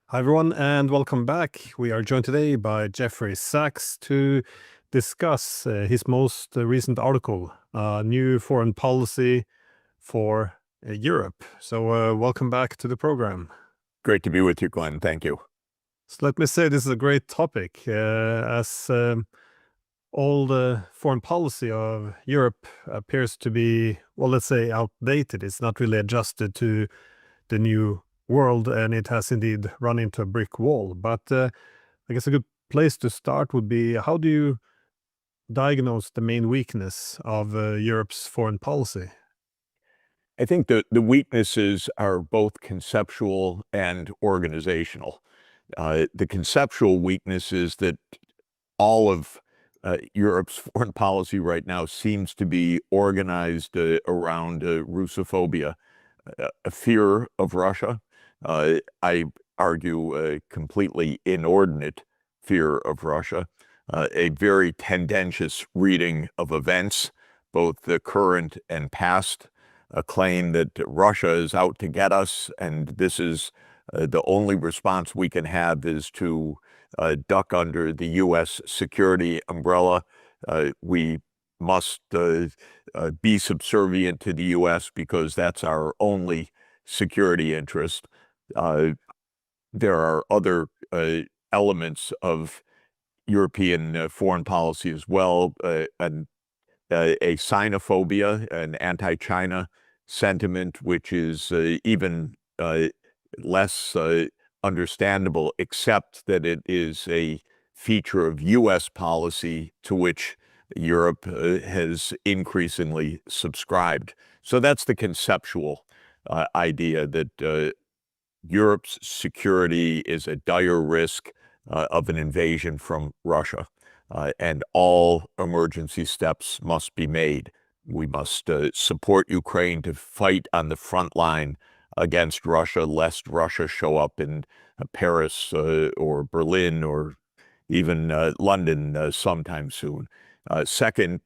Hi, everyone, and welcome back. We are joined today by Jeffrey Sachs to discuss his most recent article, New Foreign Policy for Europe. So, welcome back to the program. Great to be with you, Glenn. Thank you. So, let me say this is a great topic, as all the foreign policy of Europe appears to be, well, let's say, outdated. It's not really adjusted to the new world, and it has indeed run into a brick wall. But I guess a good place to start would be, how do you diagnose the main weakness of Europe's foreign policy? I think the weaknesses are both conceptual and organizational. The conceptual weakness is that all of Europe's foreign policy right now seems to be organized around Russophobia, a fear of Russia. I argue a completely inordinate fear of Russia, a very tendentious reading of events, both the current and past, a claim that Russia is out to get us, and this is the only response we can have is to duck under the U.S. security umbrella. We must be subservient to the U.S. because that's our only security interest. There are other elements of European foreign policy as well, and a Sinophobia, an anti-China sentiment, which is even less understandable, except that it is a feature of U.S. policy to which Europe has increasingly subscribed. So that's the conceptual idea that Europe's security is a dire risk of an invasion from Russia, and all emergency steps must be made. We must support Ukraine to fight on the front line against Russia, lest Russia show up in Paris or Berlin or even London sometime soon. Second,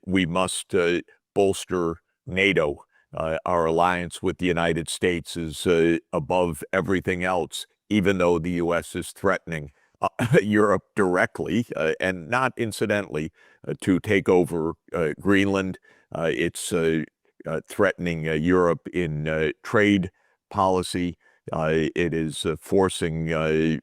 we must bolster NATO. Our alliance with the United States is above everything else, even though the U.S. is threatening Europe directly and not incidentally to take over Greenland. It's threatening Europe in trade policy. It is forcing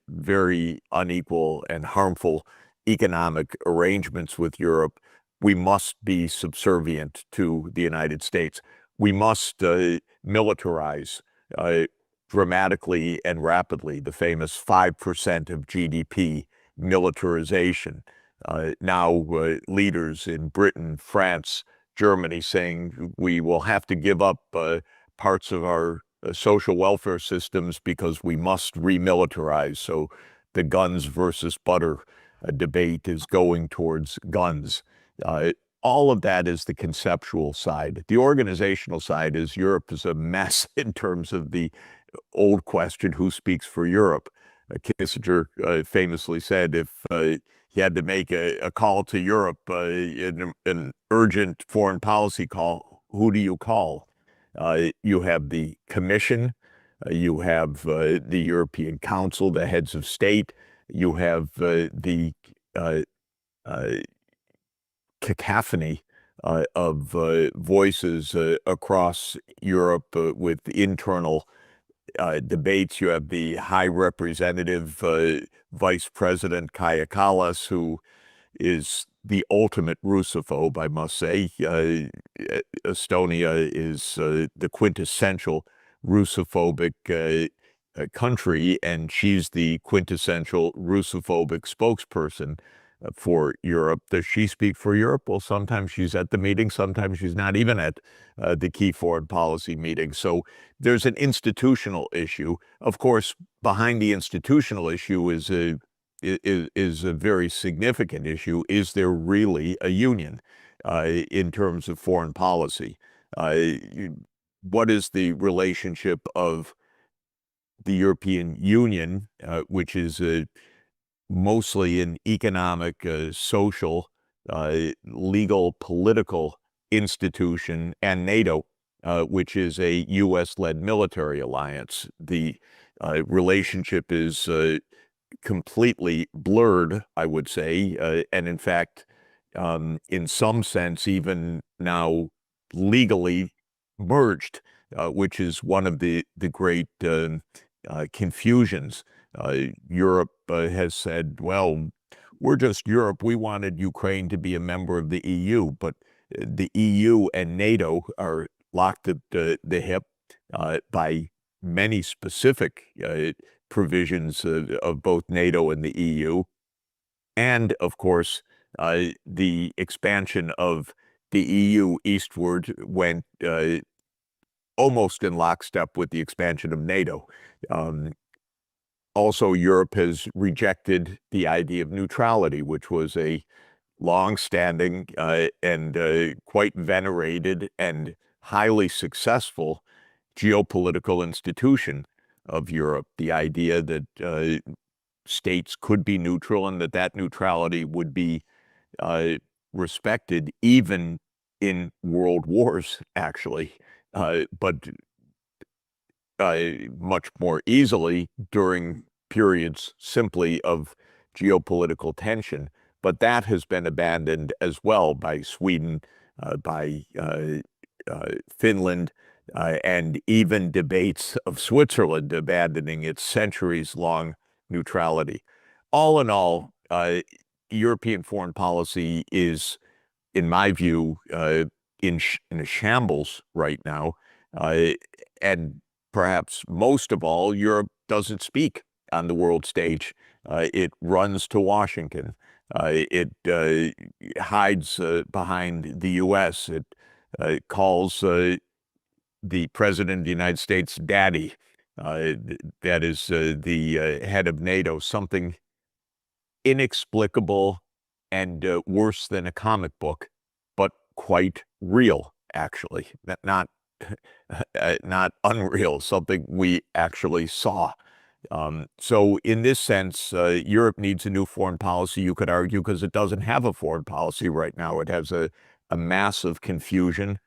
very unequal and harmful economic arrangements with Europe. We must be subservient to the United States. We must militarize dramatically and rapidly, the famous 5% of GDP militarization. Now leaders in Britain, France, Germany saying we will have to give up parts of our social welfare systems because we must remilitarize. So the guns versus butter debate is going towards guns. All of that is the conceptual side. The organizational side is Europe is a mess in terms of the old question, who speaks for Europe? Kissinger famously said if he had to make a call to Europe, an urgent foreign policy call, who do you call? You have the Commission, you have the European Council, the heads of state, you have the cacophony of voices across Europe with internal debates. You have the High Representative, Vice President Kaja Kallas, who is the ultimate Russophobe, I must say. Estonia is the quintessential Russophobic country, and she's the quintessential Russophobic spokesperson for Europe. Does she speak for Europe? Well, sometimes she's at the meeting, sometimes she's not even at the key foreign policy meeting. So there's an institutional issue. Of course, behind the institutional issue is a very significant issue. Is there really a union in terms of foreign policy? What is the relationship of the European Union, which is mostly an economic, social, legal, political institution, and NATO, which is a U.S.-led military alliance? The relationship is completely blurred, I would say, and in fact, in some sense, even now legally merged, which is one of the great confusions. Europe has said, well, we're just Europe. We wanted Ukraine to be a member of the EU, but the EU and NATO are locked at the hip by many specific provisions of both NATO and the EU. And of course, the expansion of the EU eastward went almost in lockstep with the expansion of NATO. Also, Europe has rejected the idea of neutrality, which was a long-standing and quite venerated and highly successful geopolitical institution of Europe. The idea that states could be neutral and that neutrality would be respected even in world wars, actually, but much more easily during periods simply of geopolitical tension. But that has been abandoned as well by Sweden, by Finland, and even debates of Switzerland abandoning its centuries-long neutrality. All in all, European foreign policy is, in my view, in a shambles right now. And perhaps most of all, Europe doesn't speak on the world stage. It runs to Washington. It hides behind the U.S. It calls the President of the United States daddy. That is the head of NATO, something inexplicable and worse than a comic book, but quite real, actually. Not not unreal, something we actually saw. So in this sense, Europe needs a new foreign policy, you could argue, because it doesn't have a foreign policy right now. It has a massive confusion,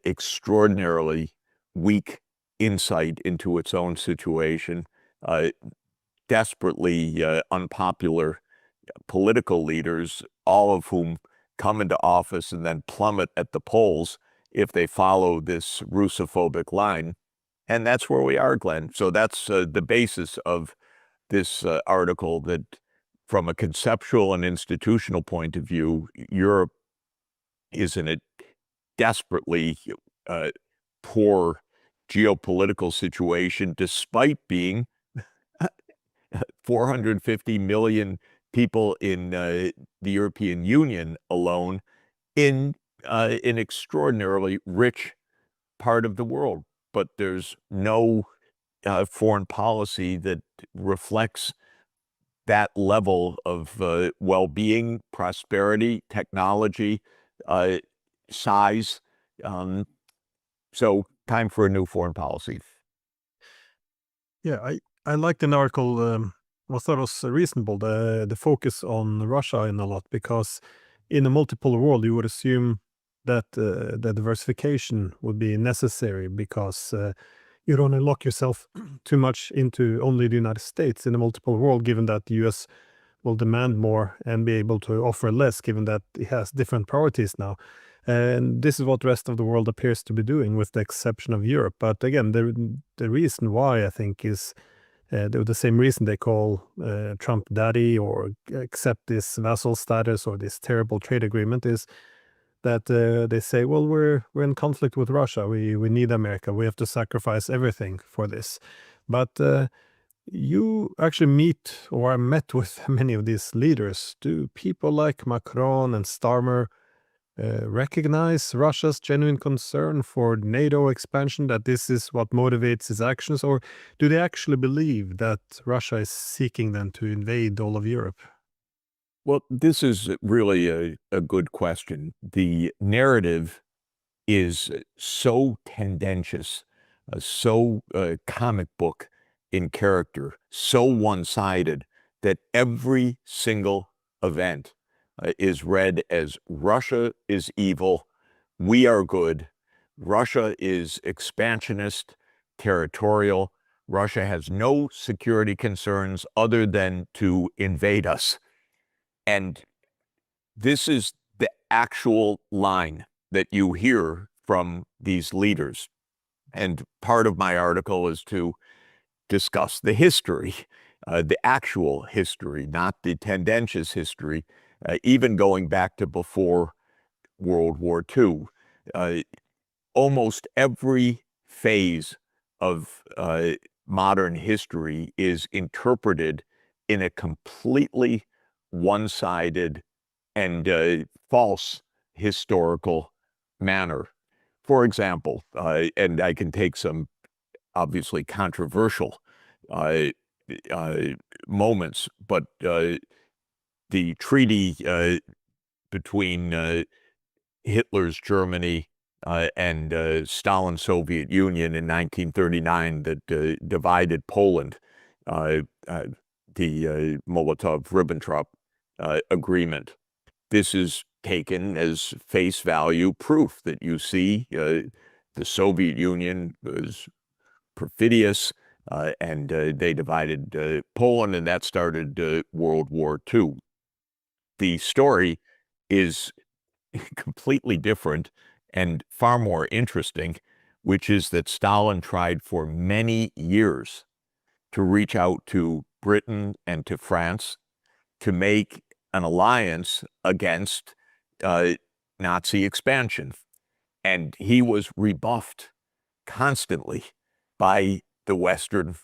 extraordinarily weak insight into its own situation, desperately unpopular political leaders, all of whom come into office and then plummet at the polls if they follow this Russophobic line. And that's where we are, Glenn. So that's the basis of this article, that from a conceptual and institutional point of view, Europe is in a desperately poor geopolitical situation, despite being 450 million people in the European Union alone, in an extraordinarily rich part of the world. But there's no foreign policy that reflects that level of well-being, prosperity, technology, size. So time for a new foreign policy. Yeah, I liked an article. I thought it was reasonable, the focus on Russia in a lot, because in a multipolar world you would assume that the diversification would be necessary, because you don't lock yourself too much into only the United States in a multipolar world, given that the US will demand more and be able to offer less, given that it has different priorities now. And this is what the rest of the world appears to be doing, with the exception of Europe. But again, the reason why, I think, is the same reason they call Trump daddy, or accept this vassal status or this terrible trade agreement, is that they say, well, we're in conflict with Russia. We need America. We have to sacrifice everything for this. But you actually meet or are met with many of these leaders. Do people like Macron and Starmer recognize Russia's genuine concern for NATO expansion, that this is what motivates its actions, or do they actually believe that Russia is seeking then to invade all of Europe? Well, this is really a good question. The narrative is so tendentious, so comic book in character, so one-sided, that every single event is read as Russia is evil, we are good, Russia is expansionist, territorial, Russia has no security concerns other than to invade us. And this is the actual line that you hear from these leaders. And part of my article is to discuss the history, the actual history, not the tendentious history, even going back to before World War II. Almost every phase of modern history is interpreted in a completely one-sided and false historical manner. For example, and I can take some obviously controversial uh, uh, moments, but the treaty between Hitler's Germany and Stalin's Soviet Union in 1939 that divided Poland, uh, uh, the Molotov-Ribbentrop agreement. This is taken as face value proof that you see the Soviet Union was perfidious and they divided Poland, and that started World War II. The story is completely different and far more interesting, which is that Stalin tried for many years to reach out to Britain and to France to make an alliance against Nazi expansion. And he was rebuffed constantly by the Western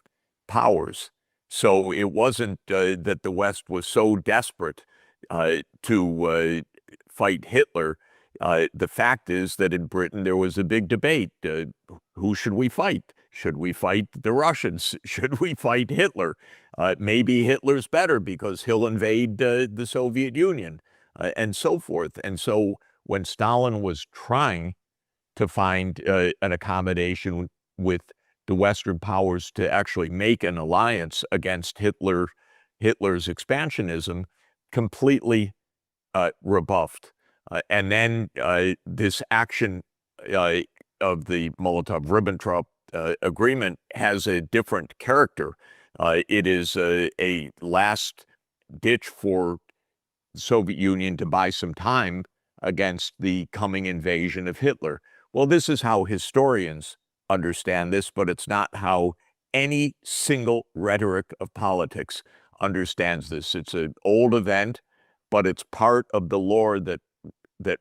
powers. So it wasn't that the West was so desperate to fight Hitler. The fact is that in Britain there was a big debate. Who should we fight? Should we fight the Russians? Should we fight Hitler? Maybe Hitler's better because he'll invade the Soviet Union and so forth. And so when Stalin was trying to find an accommodation with the Western powers to actually make an alliance against Hitler's expansionism, completely rebuffed. And then this action of the Molotov-Ribbentrop agreement has a different character. It is a last ditch for the Soviet Union to buy some time against the coming invasion of Hitler. Well, this is how historians understand this, but it's not how any single rhetoric of politics understands this. It's an old event, but it's part of the lore that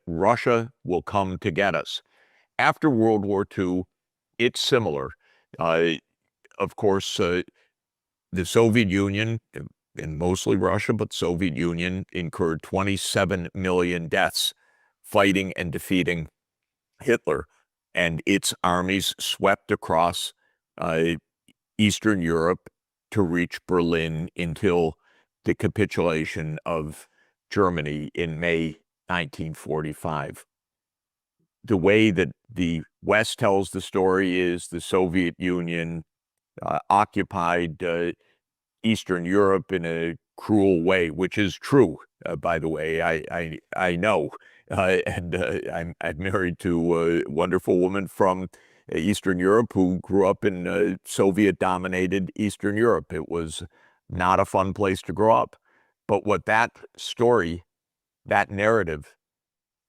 Russia will come to get us. After World War II, it's similar. Of course, the Soviet Union, and mostly Russia, but Soviet Union incurred 27 million deaths fighting and defeating Hitler, and its armies swept across Eastern Europe to reach Berlin until the capitulation of Germany in May 1945. The way that the West tells the story is the Soviet Union occupied Eastern Europe in a cruel way, which is true, by the way. I know. I'm married to a wonderful woman from Eastern Europe who grew up in Soviet-dominated Eastern Europe. It was not a fun place to grow up. But what that story, that narrative,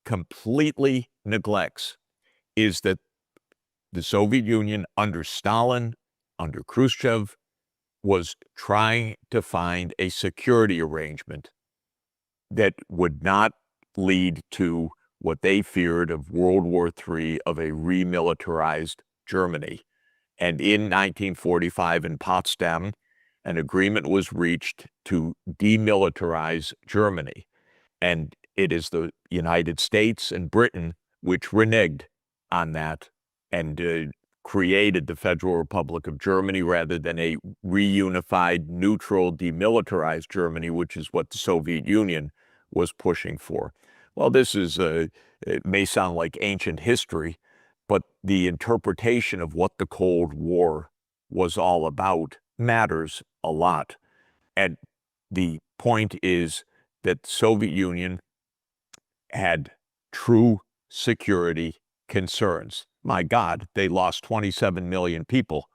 completely neglects is that the Soviet Union under Stalin, under Khrushchev, was trying to find a security arrangement that would not lead to what they feared of World War III, of a remilitarized Germany. And in 1945 in Potsdam, an agreement was reached to demilitarize Germany. And it is the United States and Britain which reneged on that and created the Federal Republic of Germany rather than a reunified, neutral, demilitarized Germany, which is what the Soviet Union was pushing for. Well, this is, it may sound like ancient history, but the interpretation of what the Cold War was all about matters a lot. And the point is that the Soviet Union had true security concerns. My God, they lost 27 million people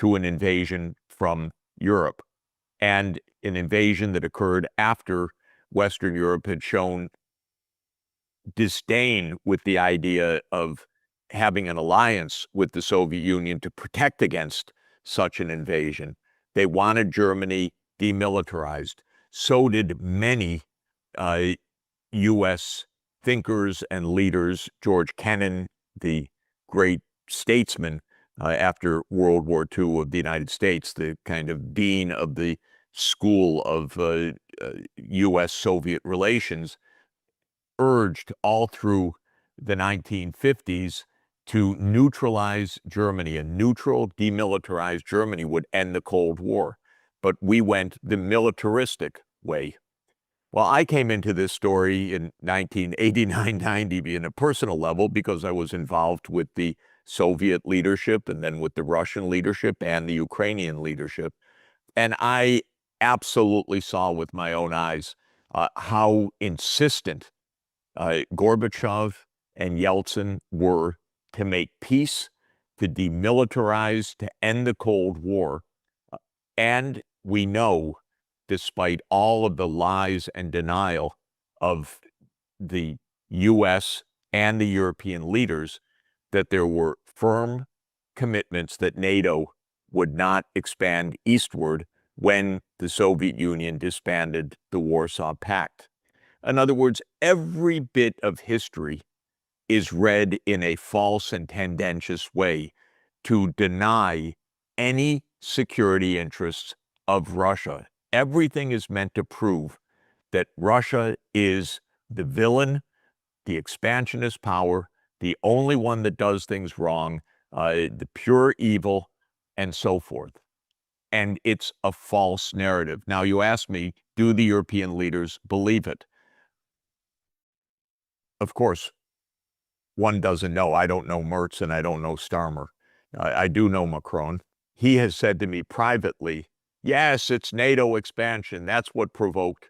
to an invasion from Europe, and an invasion that occurred after Western Europe had shown disdain with the idea of having an alliance with the Soviet Union to protect against such an invasion. They wanted Germany demilitarized. So did many U.S. thinkers and leaders. George Kennan, the great statesman after World War II of the United States, the kind of dean of the school of U.S.-Soviet relations, urged all through the 1950s to neutralize Germany. A neutral, demilitarized Germany would end the Cold War. But we went the militaristic way. Well, I came into this story in 1989-90 in a personal level because I was involved with the Soviet leadership and then with the Russian leadership and the Ukrainian leadership. And I absolutely saw with my own eyes how insistent Gorbachev and Yeltsin were to make peace, to demilitarize, to end the Cold War. And we know, despite all of the lies and denial of the U.S. and the European leaders, that there were firm commitments that NATO would not expand eastward when the Soviet Union disbanded the Warsaw Pact. In other words, every bit of history is read in a false and tendentious way to deny any security interests of Russia. Everything is meant to prove that Russia is the villain, the expansionist power, the only one that does things wrong, the pure evil, and so forth. And it's a false narrative. Now, you ask me, do the European leaders believe it? Of course, one doesn't know. I don't know Merz and I don't know Starmer. I do know Macron. He has said to me privately, yes, it's NATO expansion. That's what provoked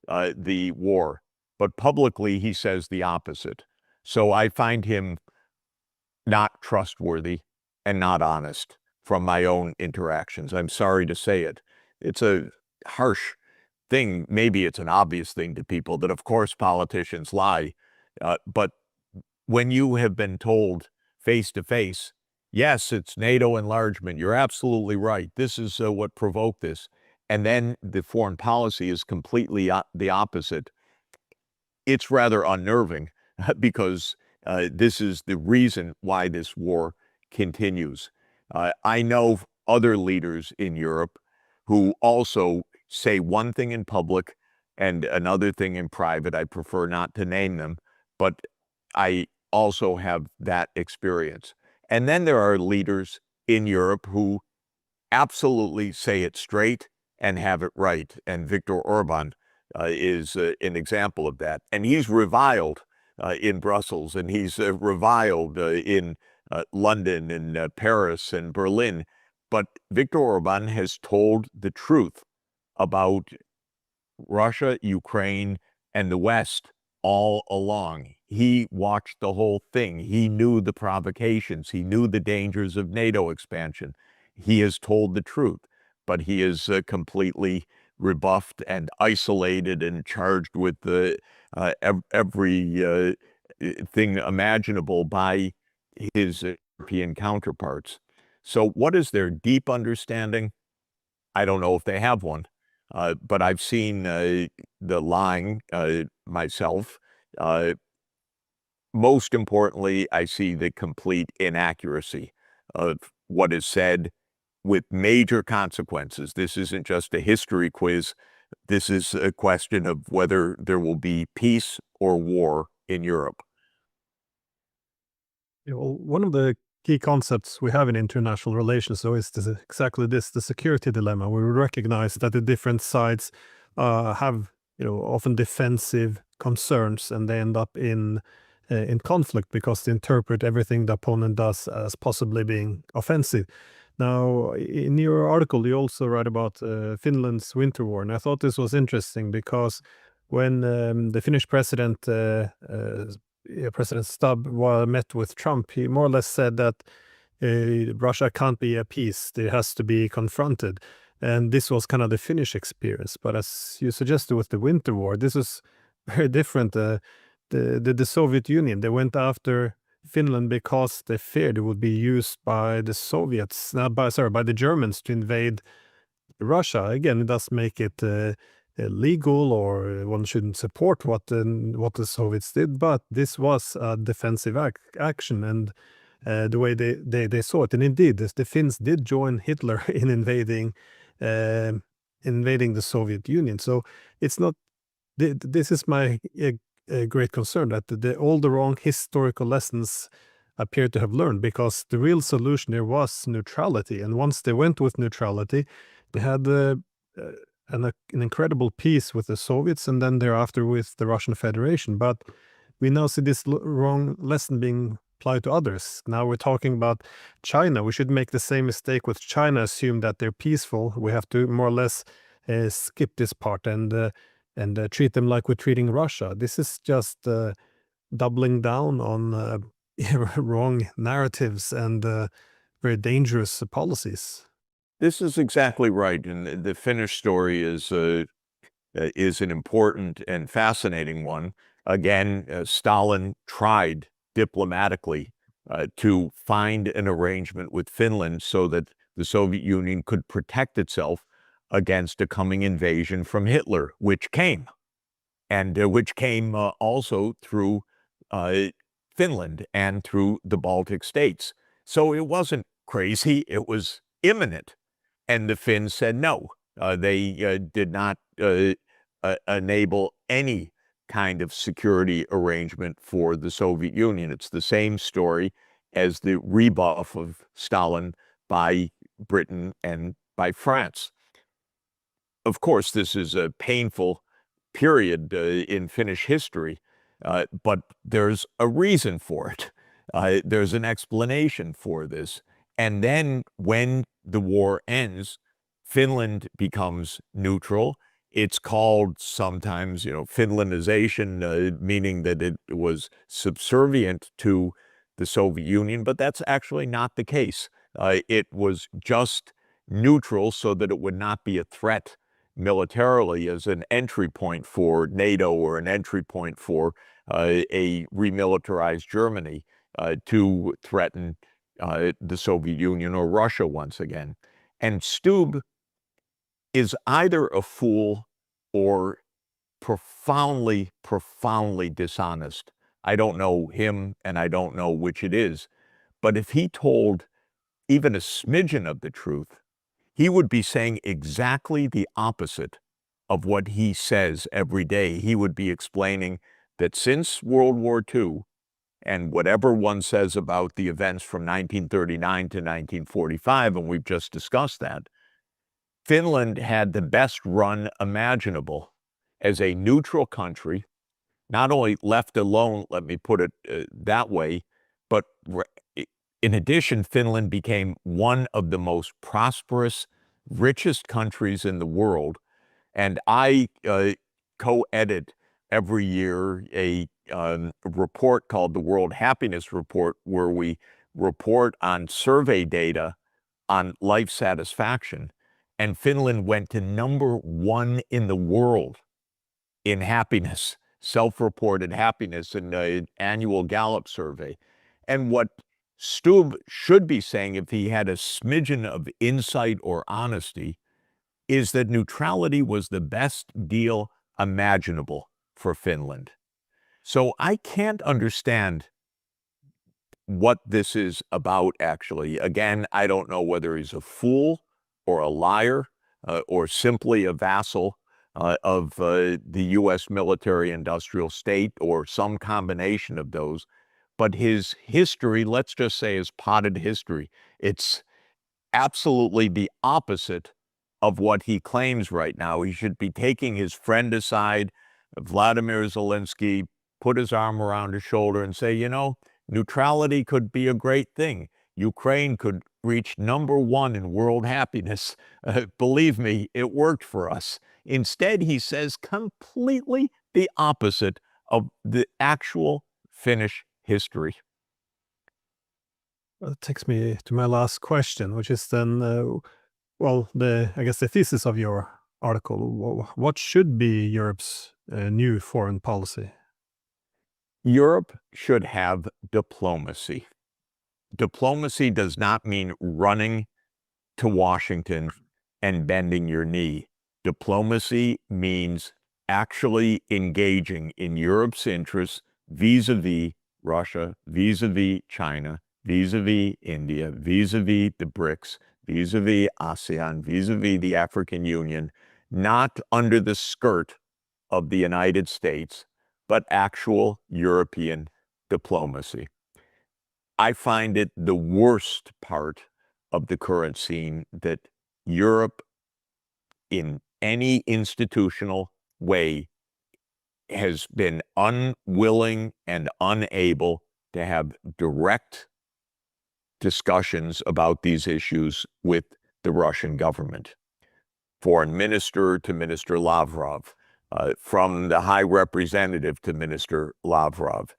the war. But publicly, he says the opposite. So I find him not trustworthy and not honest from my own interactions. I'm sorry to say it. It's a harsh thing. Maybe it's an obvious thing to people that, of course, politicians lie. But when you have been told face to face, yes, it's NATO enlargement, you're absolutely right, this is what provoked this, and then the foreign policy is completely the opposite, it's rather unnerving because this is the reason why this war continues. I know other leaders in Europe who also say one thing in public and another thing in private. I prefer not to name them, but I also have that experience. And then there are leaders in Europe who absolutely say it straight and have it right. And Viktor Orban is an example of that. And he's reviled in Brussels, and he's reviled in London and Paris and Berlin. But Viktor Orban has told the truth about Russia, Ukraine, and the West all along. He watched the whole thing. He knew the provocations. He knew the dangers of NATO expansion. He has told the truth, but he is completely rebuffed and isolated and charged with every thing imaginable by his European counterparts. So what is their deep understanding? I don't know if they have one. But I've seen the lying myself. Most importantly, I see the complete inaccuracy of what is said with major consequences. This isn't just a history quiz. This is a question of whether there will be peace or war in Europe. One of the key concepts we have in international relations, though, is exactly this: the security dilemma. We recognize that the different sides have, often defensive concerns, and they end up in conflict because they interpret everything the opponent does as possibly being offensive. Now, in your article, you also write about Finland's winter war, and I thought this was interesting because when the Finnish president President Stubb met with Trump, he more or less said that Russia can't be appeased. It has to be confronted. And this was kind of the Finnish experience. But as you suggested with the Winter War, this is very different. The Soviet Union, they went after Finland because they feared it would be used by the Soviets, by the Germans to invade Russia. Again, it does make it illegal, or one shouldn't support what the Soviets did, but this was a defensive action, and the way they saw it. And indeed, the Finns did join Hitler in invading the Soviet Union. So it's not. This is my great concern, that all the wrong historical lessons appear to have learned, because the real solution there was neutrality. And once they went with neutrality, they had an incredible peace with the Soviets, and then thereafter with the Russian Federation. But we now see this wrong lesson being applied to others. Now we're talking about China. We should make the same mistake with China, assume that they're peaceful. We have to more or less skip this part and treat them like we're treating Russia. This is just doubling down on wrong narratives and very dangerous policies. This is exactly right, and the Finnish story is an important and fascinating one. Again, Stalin tried diplomatically to find an arrangement with Finland so that the Soviet Union could protect itself against a coming invasion from Hitler, which came, and which came also through Finland and through the Baltic states. So it wasn't crazy, it was imminent. And the Finns said no. They did not enable any kind of security arrangement for the Soviet Union. It's the same story as the rebuff of Stalin by Britain and by France. Of course, this is a painful period in Finnish history, but there's a reason for it. There's an explanation for this. And then when the war ends, Finland becomes neutral. It's called sometimes, Finlandization, meaning that it was subservient to the Soviet Union, but that's actually not the case. It was just neutral so that it would not be a threat militarily as an entry point for NATO or an entry point for a remilitarized Germany to threaten the Soviet Union or Russia once again. And Stubb is either a fool or profoundly, profoundly dishonest. I don't know him, and I don't know which it is. But if he told even a smidgen of the truth, he would be saying exactly the opposite of what he says every day. He would be explaining that since World War II, and whatever one says about the events from 1939 to 1945, and we've just discussed that, Finland had the best run imaginable as a neutral country, not only left alone, let me put it that way, but in addition, Finland became one of the most prosperous, richest countries in the world. And I co-edit every year a report called the World Happiness Report, where we report on survey data on life satisfaction. And Finland went to #1 in the world in happiness, self-reported happiness in an annual Gallup survey. And what Stubb should be saying, if he had a smidgen of insight or honesty, is that neutrality was the best deal imaginable for Finland. So I can't understand what this is about, actually. Again, I don't know whether he's a fool or a liar or simply a vassal of the U.S. military-industrial state, or some combination of those. But his history, let's just say, is potted history. It's absolutely the opposite of what he claims right now. He should be taking his friend aside, Vladimir Zelensky, put his arm around his shoulder and say, neutrality could be a great thing. Ukraine could reach #1 in world happiness. Believe me, it worked for us. Instead, he says completely the opposite of the actual Finnish history. That takes me to my last question, which is then, I guess the thesis of your article. What should be Europe's new foreign policy? Europe should have diplomacy. Diplomacy does not mean running to Washington and bending your knee. Diplomacy means actually engaging in Europe's interests vis-a-vis Russia, vis-a-vis China, vis-a-vis India, vis-a-vis the BRICS, vis-a-vis ASEAN, vis-a-vis the African Union, not under the skirt of the United States, but actual European diplomacy. I find it the worst part of the current scene that Europe, in any institutional way, has been unwilling and unable to have direct discussions about these issues with the Russian government. Foreign minister to Minister Lavrov, from the High Representative to Minister Lavrov,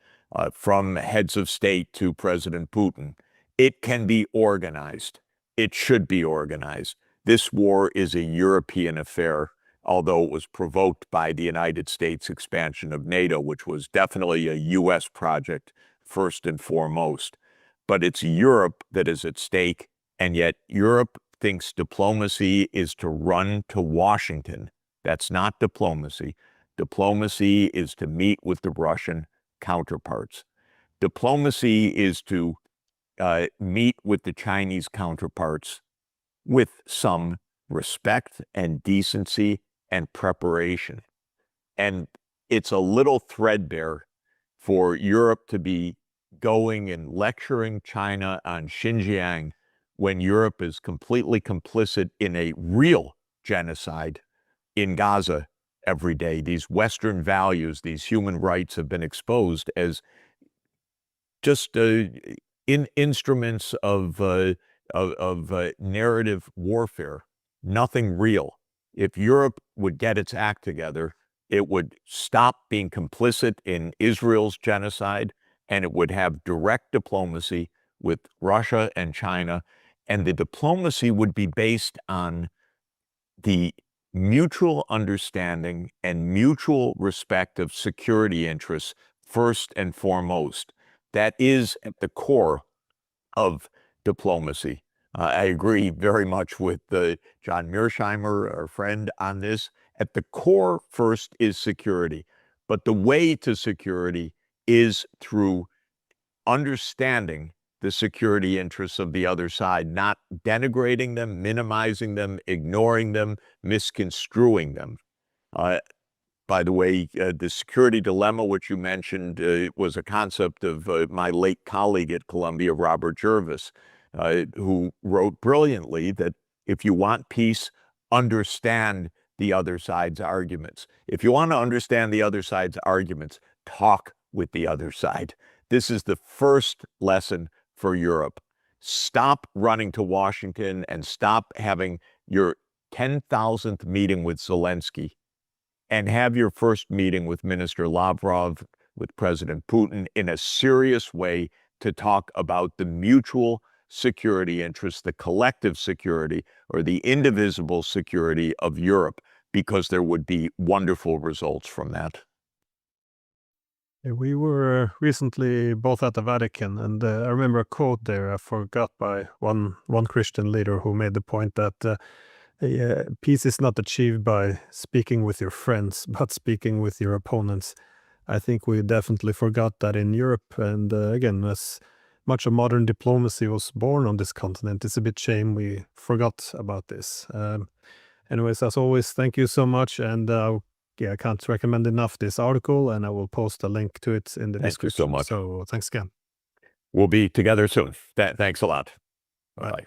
from heads of state to President Putin. It can be organized. It should be organized. This war is a European affair, although it was provoked by the United States expansion of NATO, which was definitely a U.S. project first and foremost. But it's Europe that is at stake, and yet Europe thinks diplomacy is to run to Washington. That's not diplomacy. Diplomacy is to meet with the Russian counterparts. Diplomacy is to meet with the Chinese counterparts with some respect and decency and preparation. And it's a little threadbare for Europe to be going and lecturing China on Xinjiang when Europe is completely complicit in a real genocide in Gaza every day. These Western values, these human rights have been exposed as just instruments of narrative warfare, nothing real. If Europe would get its act together, it would stop being complicit in Israel's genocide, and it would have direct diplomacy with Russia and China, and the diplomacy would be based on the mutual understanding and mutual respect of security interests first and foremost. That is at the core of diplomacy. I agree very much with John Mearsheimer, our friend, on this. At the core first is security, but the way to security is through understanding the security interests of the other side, not denigrating them, minimizing them, ignoring them, misconstruing them. By the way, the security dilemma, which you mentioned, was a concept of my late colleague at Columbia, Robert Jervis, who wrote brilliantly that if you want peace, understand the other side's arguments. If you want to understand the other side's arguments, talk with the other side. This is the first lesson for Europe. Stop running to Washington and stop having your 10,000th meeting with Zelensky, and have your first meeting with Minister Lavrov, with President Putin, in a serious way to talk about the mutual security interests, the collective security, or the indivisible security of Europe, because there would be wonderful results from that. We were recently both at the Vatican, and I remember a quote there I forgot by one Christian leader who made the point that peace is not achieved by speaking with your friends, but speaking with your opponents. I think we definitely forgot that in Europe, and again, as much of modern diplomacy was born on this continent, it's a bit shame we forgot about this. Anyways, as always, thank you so much, and I can't recommend enough this article, and I will post a link to it in the Thank you so description. much. So thanks again. We'll be together soon. Thanks a lot. Bye. Bye.